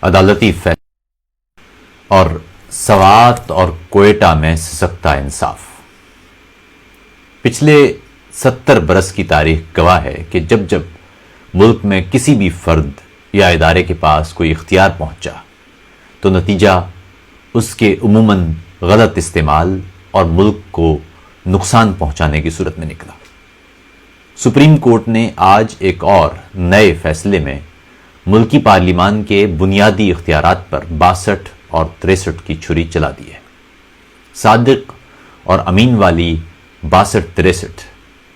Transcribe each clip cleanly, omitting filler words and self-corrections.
عدالتی فیصلہ اور سوات اور کوئٹہ میں سسکتا انصاف۔ پچھلے 70 برس کی تاریخ گواہ ہے کہ جب جب ملک میں کسی بھی فرد یا ادارے کے پاس کوئی اختیار پہنچا تو نتیجہ اس کے عموماً غلط استعمال اور ملک کو نقصان پہنچانے کی صورت میں نکلا۔ سپریم کورٹ نے آج ایک اور نئے فیصلے میں ملکی پارلیمان کے بنیادی اختیارات پر 62 اور 63 کی چھری چلا دی ہے۔ صادق اور امین والی 62-63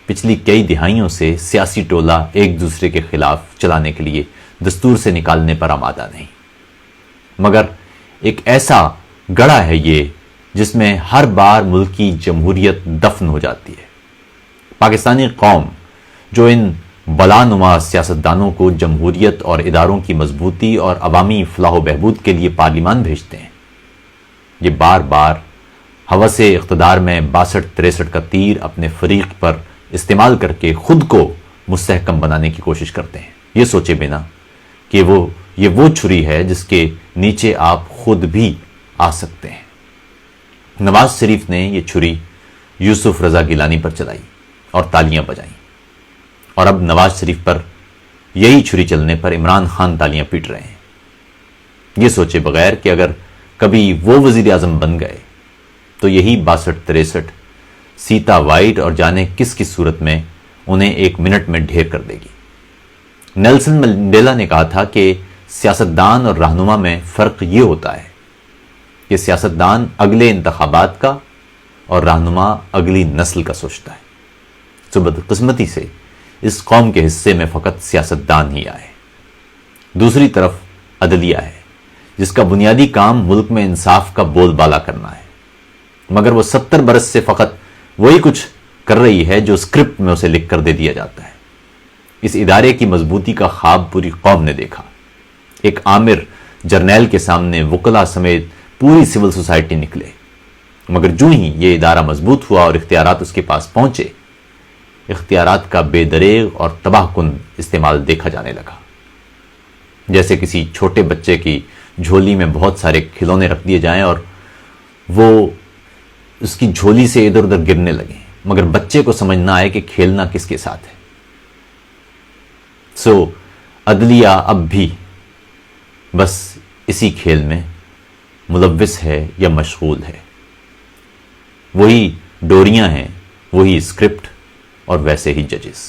پچھلی کئی دہائیوں سے سیاسی ٹولہ ایک دوسرے کے خلاف چلانے کے لیے دستور سے نکالنے پر آمادہ نہیں، مگر ایک ایسا گڑھا ہے یہ جس میں ہر بار ملکی جمہوریت دفن ہو جاتی ہے۔ پاکستانی قوم جو ان بلانما سیاستدانوں کو جمہوریت اور اداروں کی مضبوطی اور عوامی فلاح و بہبود کے لیے پارلیمان بھیجتے ہیں، یہ بار بار ہوس اقتدار میں 62-63 کا تیر اپنے فریق پر استعمال کر کے خود کو مستحکم بنانے کی کوشش کرتے ہیں، یہ سوچے بنا کہ یہ وہ چھری ہے جس کے نیچے آپ خود بھی آ سکتے ہیں۔ نواز شریف نے یہ چھری یوسف رضا گیلانی پر چلائی اور تالیاں بجائیں، اور اب نواز شریف پر یہی چھری چلنے پر عمران خان تالیاں پیٹ رہے ہیں، یہ سوچے بغیر کہ اگر کبھی وہ وزیر اعظم بن گئے تو یہی 62-63 سیتا وائٹ اور جانے کس کی صورت میں انہیں 1 منٹ میں ڈھیر کر دے گی۔ نیلسن منڈیلا نے کہا تھا کہ سیاستدان اور رہنما میں فرق یہ ہوتا ہے کہ سیاستدان اگلے انتخابات کا اور رہنما اگلی نسل کا سوچتا ہے۔ تو بدقسمتی سے اس قوم کے حصے میں فقط سیاستدان ہی آئے۔ دوسری طرف عدلیہ ہے جس کا بنیادی کام ملک میں انصاف کا بول بالا کرنا ہے، مگر وہ 70 برس سے فقط وہی کچھ کر رہی ہے جو اسکرپٹ میں اسے لکھ کر دے دیا جاتا ہے۔ اس ادارے کی مضبوطی کا خواب پوری قوم نے دیکھا۔ ایک آمر جرنیل کے سامنے وکلا سمیت پوری سول سوسائٹی نکلے، مگر جو ہی یہ ادارہ مضبوط ہوا اور اختیارات اس کے پاس پہنچے، اختیارات کا بے دریغ اور تباہ کن استعمال دیکھا جانے لگا۔ جیسے کسی چھوٹے بچے کی جھولی میں بہت سارے کھلونے رکھ دیے جائیں اور وہ اس کی جھولی سے ادھر ادھر گرنے لگیں، مگر بچے کو سمجھ نہ آئے کہ کھیلنا کس کے ساتھ ہے۔ عدلیہ اب بھی بس اسی کھیل میں ملوث ہے یا مشغول ہے۔ وہی ڈوریاں ہیں، وہی اسکرپٹ اور ویسے ہی ججز۔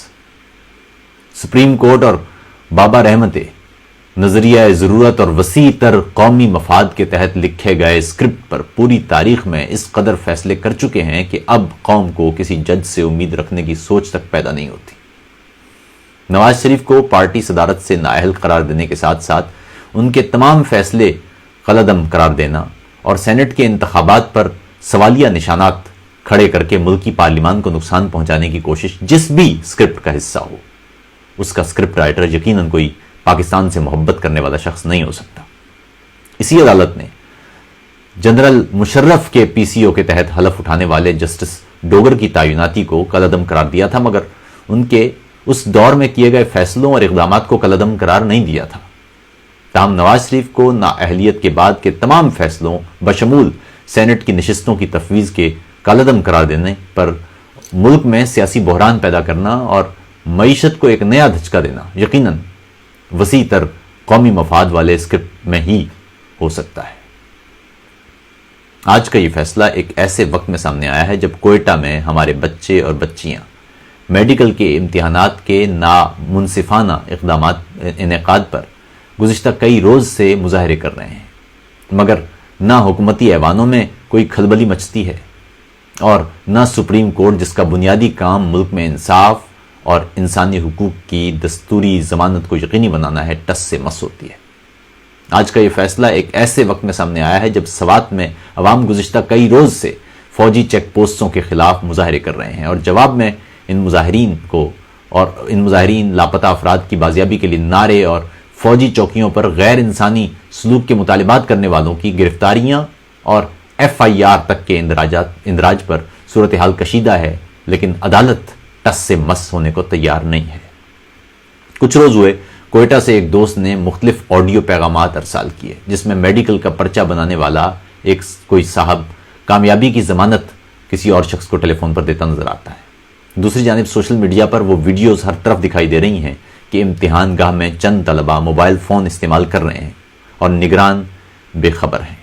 سپریم کورٹ اور بابا رحمتِ نظریہ ضرورت اور وسیع تر قومی مفاد کے تحت لکھے گئے اسکرپٹ پر پوری تاریخ میں اس قدر فیصلے کر چکے ہیں کہ اب قوم کو کسی جج سے امید رکھنے کی سوچ تک پیدا نہیں ہوتی۔ نواز شریف کو پارٹی صدارت سے نااہل قرار دینے کے ساتھ ساتھ ان کے تمام فیصلے قلعدم قرار دینا اور سینٹ کے انتخابات پر سوالیہ نشانات کھڑے کر کے ملکی پارلیمان کو نقصان پہنچانے کی کوشش جس بھی اسکرپٹ کا حصہ ہو، اس کا اسکرپٹ رائٹر یقیناً کوئی پاکستان سے محبت کرنے والا شخص نہیں ہو سکتا۔ اسی عدالت نے جنرل مشرف کے PCO کے تحت حلف اٹھانے والے جسٹس ڈوگر کی تعیناتی کو کالعدم قرار دیا تھا، مگر ان کے اس دور میں کیے گئے فیصلوں اور اقدامات کو کالعدم قرار نہیں دیا تھا۔ تاہم نواز شریف کو نااہلیت کے بعد کے تمام فیصلوں بشمول سینٹ کی نشستوں کی تفویض کے کالعدم قرار دینے پر ملک میں سیاسی بحران پیدا کرنا اور معیشت کو ایک نیا دھچکا دینا یقیناً وسیع تر قومی مفاد والے اسکرپٹ میں ہی ہو سکتا ہے۔ آج کا یہ فیصلہ ایک ایسے وقت میں سامنے آیا ہے جب کوئٹہ میں ہمارے بچے اور بچیاں میڈیکل کے امتحانات کے نامنصفانہ انعقاد پر گزشتہ کئی روز سے مظاہرے کر رہے ہیں، مگر نہ حکومتی ایوانوں میں کوئی کھلبلی مچتی ہے اور نہ سپریم کورٹ جس کا بنیادی کام ملک میں انصاف اور انسانی حقوق کی دستوری ضمانت کو یقینی بنانا ہے، ٹس سے مس ہوتی ہے۔ آج کا یہ فیصلہ ایک ایسے وقت میں سامنے آیا ہے جب سوات میں عوام گزشتہ کئی روز سے فوجی چیک پوسٹوں کے خلاف مظاہرے کر رہے ہیں، اور جواب میں ان مظاہرین لاپتہ افراد کی بازیابی کے لیے نعرے اور فوجی چوکیوں پر غیر انسانی سلوک کے مطالبات کرنے والوں کی گرفتاریاں اور FIR تک کے اندراج پر صورتحال کشیدہ ہے، لیکن عدالت ٹس سے مس ہونے کو تیار نہیں ہے۔ کچھ روز ہوئے کوئٹہ سے ایک دوست نے مختلف آڈیو پیغامات ارسال کیے جس میں میڈیکل کا پرچہ بنانے والا کوئی صاحب کامیابی کی ضمانت کسی اور شخص کو ٹیلی فون پر دیتا نظر آتا ہے۔ دوسری جانب سوشل میڈیا پر وہ ویڈیوز ہر طرف دکھائی دے رہی ہیں کہ امتحان گاہ میں چند طلبہ موبائل فون استعمال کر رہے ہیں اور نگران بے خبر ہیں۔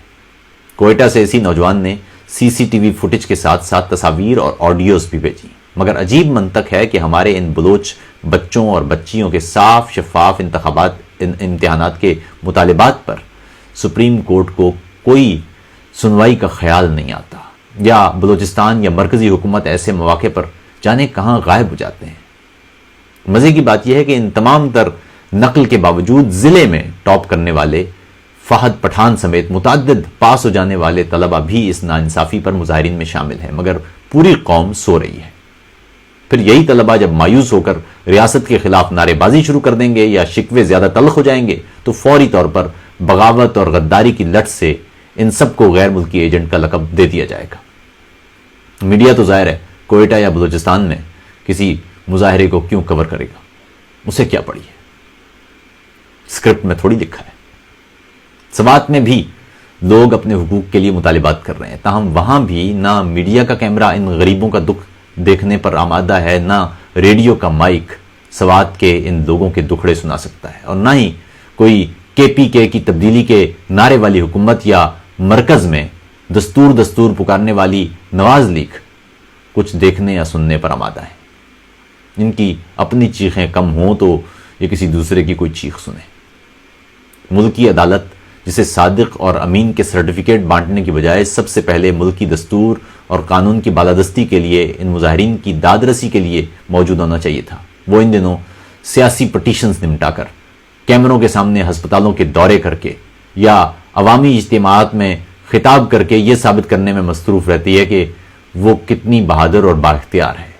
کوئٹہ سے اسی نوجوان نے سی سی ٹی وی فوٹیج کے ساتھ ساتھ تصاویر اور آڈیوز بھی بھیجی، مگر عجیب منطق ہے کہ ہمارے ان بلوچ بچوں اور بچیوں کے صاف شفاف امتحانات کے مطالبات پر سپریم کورٹ کو کوئی سنوائی کا خیال نہیں آتا، یا بلوچستان یا مرکزی حکومت ایسے مواقع پر جانے کہاں غائب ہو جاتے ہیں۔ مزے کی بات یہ ہے کہ ان تمام تر نقل کے باوجود ضلع میں ٹاپ کرنے والے فہد پٹھان سمیت متعدد پاس ہو جانے والے طلبہ بھی اس ناانصافی پر مظاہرین میں شامل ہیں، مگر پوری قوم سو رہی ہے۔ پھر یہی طلبہ جب مایوس ہو کر ریاست کے خلاف نعرے بازی شروع کر دیں گے یا شکوے زیادہ تلخ ہو جائیں گے تو فوری طور پر بغاوت اور غداری کی لٹ سے ان سب کو غیر ملکی ایجنٹ کا لقب دے دیا جائے گا۔ میڈیا تو ظاہر ہے کوئٹہ یا بلوچستان میں کسی مظاہرے کو کیوں کور کرے گا، اسے کیا پڑی ہے، اسکرپٹ میں تھوڑی لکھا ہے۔ سوات میں بھی لوگ اپنے حقوق کے لیے مطالبات کر رہے ہیں، تاہم وہاں بھی نہ میڈیا کا کیمرہ ان غریبوں کا دکھ دیکھنے پر آمادہ ہے، نہ ریڈیو کا مائک سوات کے ان لوگوں کے دکھڑے سنا سکتا ہے، اور نہ ہی کوئی کے پی کے کی تبدیلی کے نعرے والی حکومت یا مرکز میں دستور پکارنے والی نواز لیگ کچھ دیکھنے یا سننے پر آمادہ ہے۔ ان کی اپنی چیخیں کم ہوں تو یہ کسی دوسرے کی کوئی چیخ سنیں۔ ملکی عدالت جسے صادق اور امین کے سرٹیفکیٹ بانٹنے کی بجائے سب سے پہلے ملکی دستور اور قانون کی بالادستی کے لیے ان مظاہرین کی داد رسی کے لیے موجود ہونا چاہیے تھا، وہ ان دنوں سیاسی پٹیشنز نمٹا کر، کیمروں کے سامنے ہسپتالوں کے دورے کر کے یا عوامی اجتماعات میں خطاب کر کے یہ ثابت کرنے میں مصروف رہتی ہے کہ وہ کتنی بہادر اور بااختیار ہے،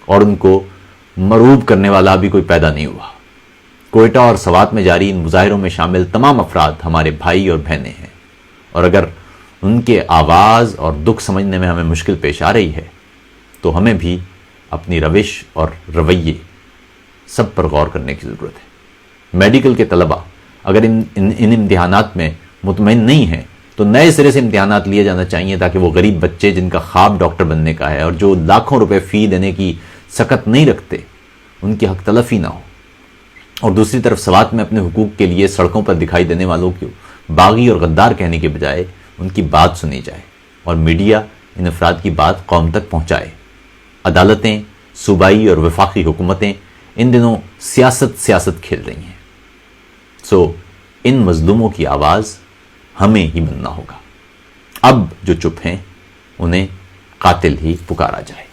اور ان کو مروب کرنے والا بھی کوئی پیدا نہیں ہوا۔ کوئٹہ اور سوات میں جاری ان مظاہروں میں شامل تمام افراد ہمارے بھائی اور بہنیں ہیں، اور اگر ان کے آواز اور دکھ سمجھنے میں ہمیں مشکل پیش آ رہی ہے تو ہمیں بھی اپنی روش اور رویے سب پر غور کرنے کی ضرورت ہے۔ میڈیکل کے طلبہ اگر ان امتحانات میں مطمئن نہیں ہیں تو نئے سرے سے امتحانات لیے جانا چاہیے تاکہ وہ غریب بچے جن کا خواب ڈاکٹر بننے کا ہے اور جو لاکھوں روپے فی دینے کی سکت نہیں رکھتے، ان کی حق تلفی نہ ہو۔ اور دوسری طرف سوات میں اپنے حقوق کے لیے سڑکوں پر دکھائی دینے والوں کو باغی اور غدار کہنے کے بجائے ان کی بات سنی جائے اور میڈیا ان افراد کی بات قوم تک پہنچائے۔ عدالتیں، صوبائی اور وفاقی حکومتیں ان دنوں سیاست کھیل رہی ہیں، ان مظلوموں کی آواز ہمیں ہی بننا ہوگا۔ اب جو چپ ہیں انہیں قاتل ہی پکارا جائے۔